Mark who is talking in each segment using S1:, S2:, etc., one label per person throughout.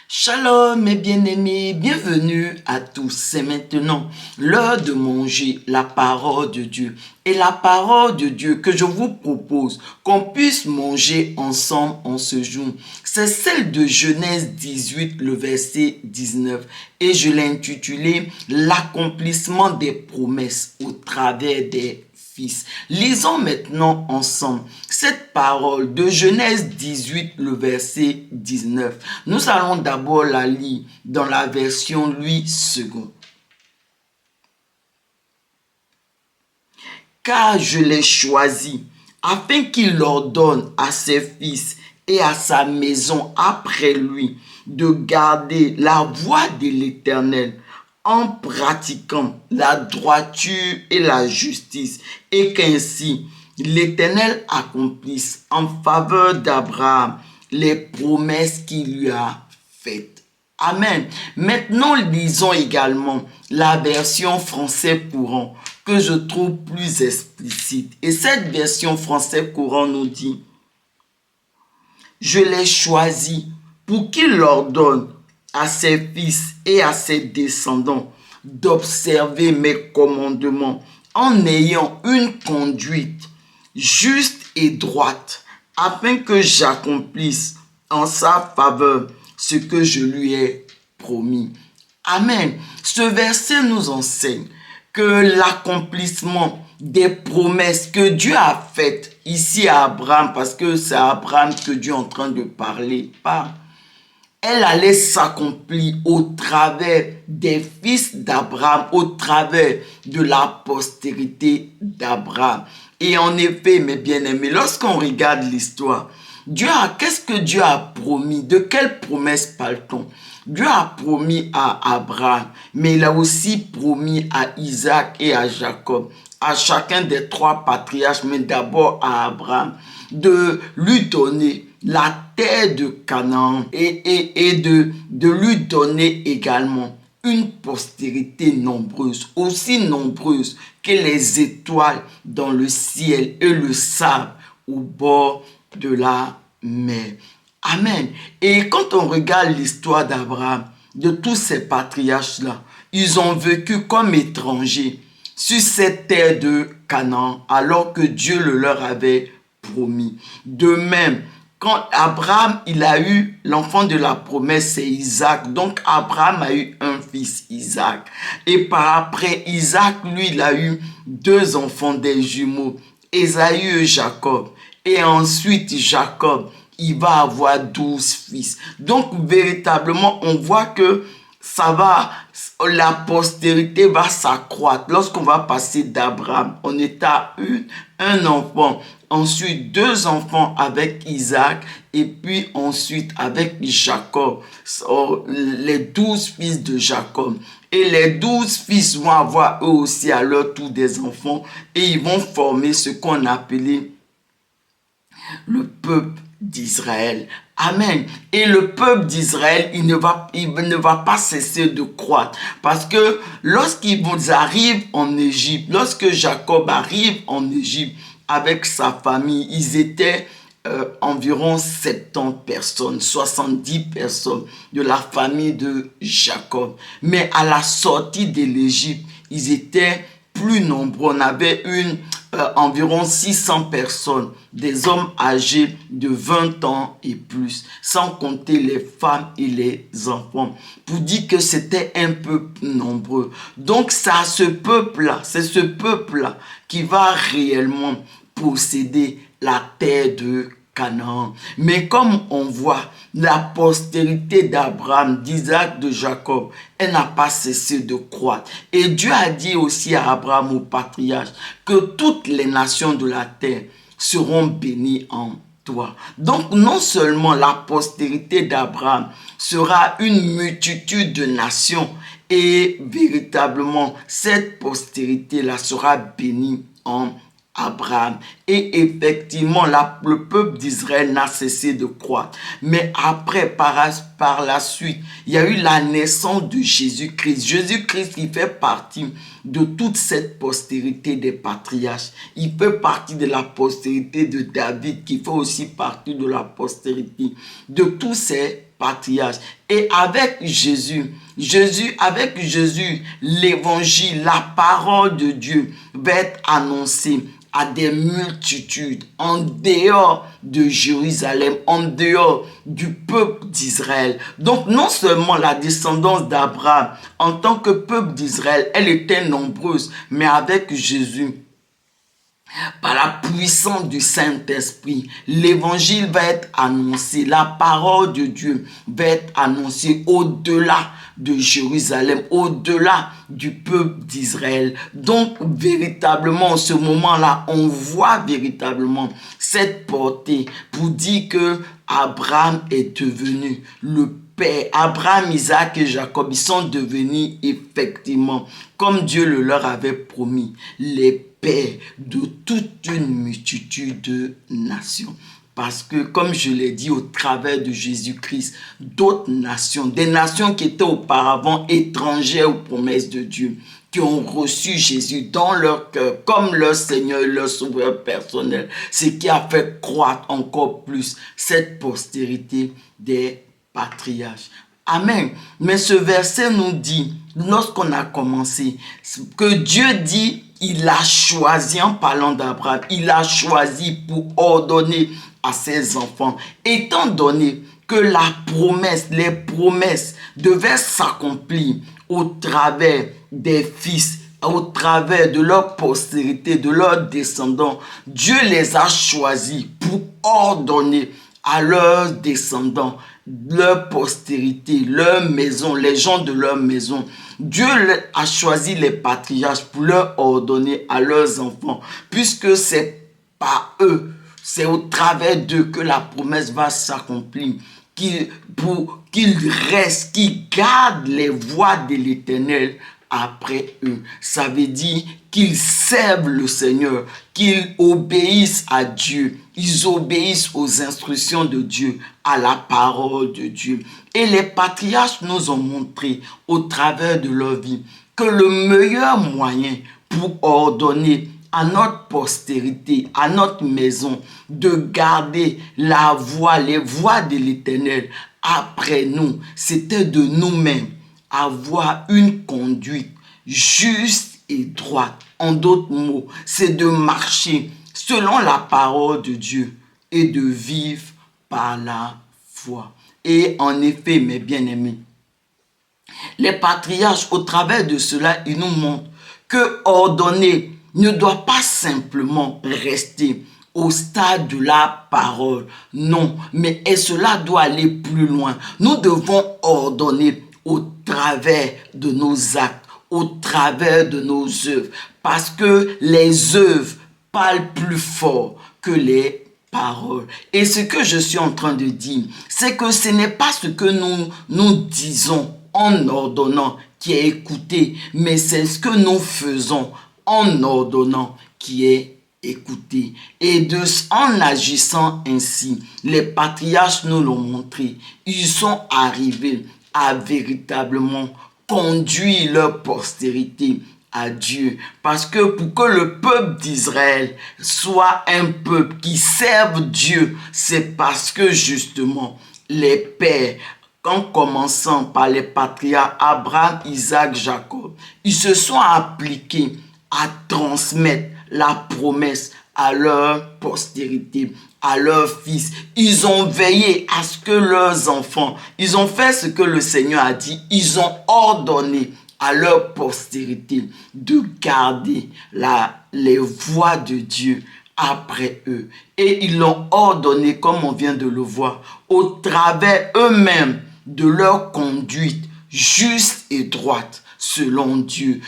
S1: Shalom mes bien-aimés, bienvenue à tous. C'est maintenant l'heure de manger la parole de Dieu. Et la parole de Dieu que je vous propose qu'on puisse manger ensemble en ce jour, c'est celle de Genèse 18, le verset 19. Et je l'ai intitulé l'accomplissement des promesses au travers des fils. Lisons maintenant ensemble cette parole de Genèse 18, le verset 19. Nous allons d'abord la lire dans la version Louis II. Car je l'ai choisi afin qu'il ordonne à ses fils et à sa maison après lui de garder la voie de l'Éternel en pratiquant la droiture et la justice, et qu'ainsi l'Éternel accomplisse en faveur d'Abraham les promesses qu'il lui a faites. Amen. Maintenant, lisons également la version français courant que je trouve plus explicite. Et cette version français courant nous dit: je l'ai choisi pour qu'il ordonne à ses fils et à ses descendants d'observer mes commandements en ayant une conduite juste et droite, afin que j'accomplisse en sa faveur ce que je lui ai promis. Amen. Ce verset nous enseigne que l'accomplissement des promesses que Dieu a faites ici à Abraham, parce que c'est à Abraham que Dieu est en train de parler, elle allait s'accomplir au travers des fils d'Abraham, au travers de la postérité d'Abraham. Et en effet, mes bien-aimés, lorsqu'on regarde l'histoire, qu'est-ce que Dieu a promis? De quelle promesse parle-t-on? Dieu a promis à Abraham, mais il a aussi promis à Isaac et à Jacob, à chacun des trois patriarches, mais d'abord à Abraham, de lui donner la terre de Canaan et de lui donner également une postérité nombreuse, aussi nombreuse que les étoiles dans le ciel et le sable au bord de la mer. Amen. Et quand on regarde l'histoire d'Abraham, de tous ces patriarches-là, ils ont vécu comme étrangers sur cette terre de Canaan, alors que Dieu le leur avait promis. De même, quand Abraham, il a eu l'enfant de la promesse, c'est Isaac. Donc Abraham a eu un fils, Isaac. Et par après, Isaac, lui, il a eu deux enfants, des jumeaux, Ésaü et Jacob. Et ensuite, Jacob, il va avoir 12 fils. Donc, véritablement, on voit que la postérité va s'accroître. Lorsqu'on va passer d'Abraham, on est à un enfant, ensuite deux enfants avec Isaac, et puis ensuite avec Jacob, les 12 fils de Jacob. Et les 12 fils vont avoir eux aussi à leur tour des enfants, et ils vont former ce qu'on appelait le peuple d'Israël. Amen. Et le peuple d'Israël, il ne va pas cesser de croître. Parce que lorsqu'ils arrivent en Égypte, lorsque Jacob arrive en Égypte avec sa famille, ils étaient environ 70 personnes, 70 personnes de la famille de Jacob. Mais à la sortie de l'Égypte, ils étaient plus nombreux. On avait environ 600 personnes, des hommes âgés de 20 ans et plus, sans compter les femmes et les enfants, pour dire que c'était un peu nombreux. Donc c'est ce peuple-là qui va réellement posséder la terre de Canaan. Mais comme on voit, la postérité d'Abraham, d'Isaac, de Jacob, elle n'a pas cessé de croître. Et Dieu a dit aussi à Abraham, au patriarche, que toutes les nations de la terre seront bénies en toi. Donc non seulement la postérité d'Abraham sera une multitude de nations, et véritablement cette postérité-là sera bénie en Abraham. Et effectivement, le peuple d'Israël n'a cessé de croître. Mais après, par la suite, il y a eu la naissance de Jésus-Christ. Jésus-Christ, il fait partie de toute cette postérité des patriarches. Il fait partie de la postérité de David, qui fait aussi partie de la postérité de tous ces patriarches. Et avec Jésus, l'évangile, la parole de Dieu va être annoncée à des multitudes en dehors de Jérusalem, en dehors du peuple d'Israël. Donc non seulement la descendance d'Abraham en tant que peuple d'Israël, elle était nombreuse, mais avec Jésus, par la puissance du Saint-Esprit, l'évangile va être annoncé, la parole de Dieu va être annoncée au-delà de Jérusalem, au-delà du peuple d'Israël. Donc, véritablement, en ce moment-là, on voit véritablement cette portée pour dire que Abraham est devenu le père. Abraham, Isaac et Jacob, ils sont devenus effectivement, comme Dieu le leur avait promis, les pères de toute une multitude de nations. Parce que, comme je l'ai dit, au travers de Jésus-Christ, d'autres nations, des nations qui étaient auparavant étrangères aux promesses de Dieu, qui ont reçu Jésus dans leur cœur comme leur Seigneur et leur Sauveur personnel, ce qui a fait croître encore plus cette postérité des patriarches. Amen. Mais ce verset nous dit, lorsqu'on a commencé, que Dieu dit, il a choisi, en parlant d'Abraham, il a choisi pour ordonner à ses enfants, étant donné que les promesses devaient s'accomplir au travers des fils, au travers de leur postérité, de leurs descendants. Dieu les a choisis pour ordonner à leurs descendants, leur postérité, leur maison, les gens de leur maison. Dieu a choisi les patriarches pour leur ordonner à leurs enfants, puisque c'est par eux, c'est au travers d'eux que la promesse va s'accomplir, pour qu'ils restent, qu'ils gardent les voies de l'Éternel après eux. Ça veut dire qu'ils servent le Seigneur, qu'ils obéissent à Dieu, ils obéissent aux instructions de Dieu, à la parole de Dieu. Et les patriarches nous ont montré au travers de leur vie que le meilleur moyen pour ordonner à notre postérité, à notre maison, de garder les voies de l'Éternel après nous, c'était de nous-mêmes avoir une conduite juste et droite. En d'autres mots, c'est de marcher selon la parole de Dieu et de vivre par la foi. Et en effet, mes bien-aimés, les patriarches, au travers de cela, ils nous montrent que ordonner ne doit pas simplement rester au stade de la parole. Non, mais cela doit aller plus loin. Nous devons ordonner au travers de nos actes, au travers de nos œuvres. Parce que les œuvres parlent plus fort que les paroles. Et ce que je suis en train de dire, c'est que ce n'est pas ce que nous disons en ordonnant qui est écouté, mais c'est ce que nous faisons en ordonnant qui est écouté. Et en agissant ainsi, les patriarches nous l'ont montré, ils sont arrivés à véritablement conduire leur postérité à Dieu. Parce que pour que le peuple d'Israël soit un peuple qui serve Dieu, c'est parce que justement les pères, en commençant par les patriarches Abraham, Isaac, Jacob, ils se sont appliqués à transmettre la promesse à leur postérité, à leurs fils. Ils ont veillé à ce que leurs enfants, ils ont fait ce que le Seigneur a dit, ils ont ordonné à leur postérité de garder les voies de Dieu après eux. Et ils l'ont ordonné, comme on vient de le voir, au travers eux-mêmes de leur conduite juste et droite selon Dieu,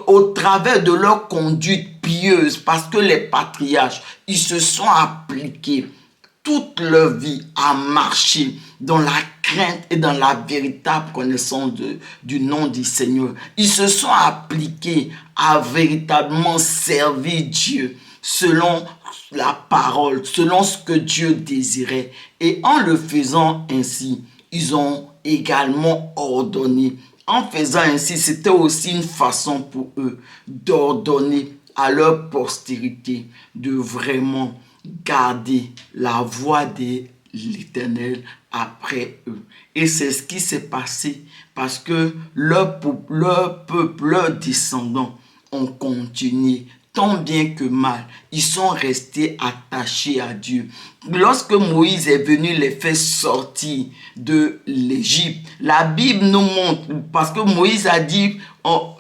S1: au travers de leur conduite pieuse, parce que les patriarches, ils se sont appliqués toute leur vie à marcher dans la crainte et dans la véritable connaissance du nom du Seigneur. Ils se sont appliqués à véritablement servir Dieu selon la parole, selon ce que Dieu désirait. Et en le faisant ainsi, ils ont également ordonné. En faisant ainsi, c'était aussi une façon pour eux d'ordonner à leur postérité de vraiment garder la voie de l'Éternel après eux. Et c'est ce qui s'est passé parce que leur peuple, leurs descendants ont continué tant bien que mal. Ils sont restés attachés à Dieu. Lorsque Moïse est venu les faire sortir de l'Égypte, la Bible nous montre, parce que Moïse a dit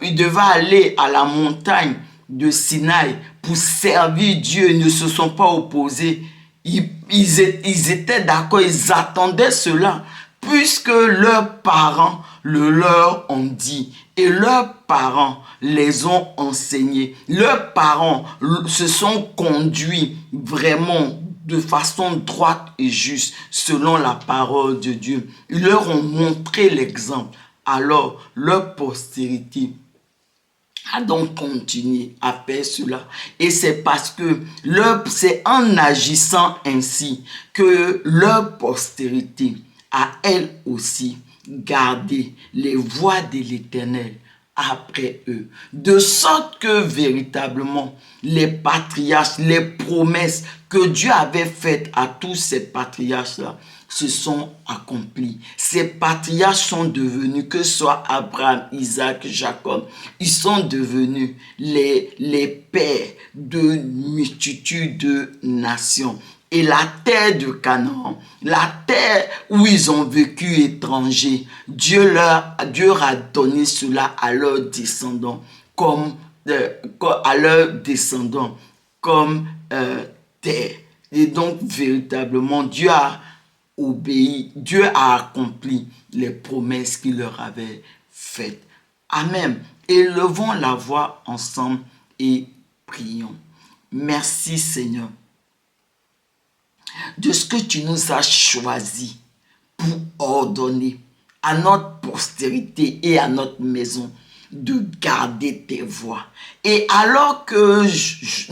S1: il devait aller à la montagne de Sinaï pour servir Dieu. Ils ne se sont pas opposés. Ils étaient d'accord, ils attendaient cela, puisque leurs parents le leur ont dit et leurs parents les ont enseignés. Leurs parents se sont conduits vraiment de façon droite et juste selon la parole de Dieu. Ils leur ont montré l'exemple. Alors, leur postérité a donc continué à faire cela. Et c'est parce que c'est en agissant ainsi que leur postérité a elle aussi gardé les voies de l'Éternel après eux. De sorte que véritablement, les patriarches, les promesses que Dieu avait faites à tous ces patriarches-là se sont accomplies. Ces patriarches sont devenus, que ce soit Abraham, Isaac, Jacob, ils sont devenus les pères de multitudes de nations. Et la terre de Canaan, la terre où ils ont vécu étrangers, Dieu a donné cela à leurs descendants comme terre. Et donc véritablement Dieu a obéi, Dieu a accompli les promesses qu'il leur avait faites. Amen. Élevons la voix ensemble et prions. Merci Seigneur de ce que tu nous as choisi pour ordonner à notre postérité et à notre maison de garder tes voies. Et alors que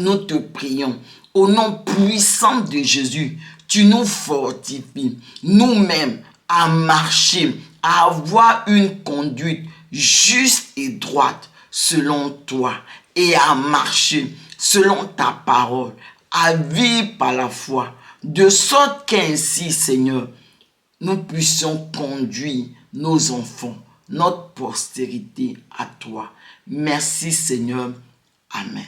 S1: nous te prions, au nom puissant de Jésus, tu nous fortifies nous-mêmes à marcher, à avoir une conduite juste et droite selon toi et à marcher selon ta parole, à vivre par la foi, de sorte qu'ainsi, Seigneur, nous puissions conduire nos enfants, notre postérité à toi. Merci Seigneur. Amen.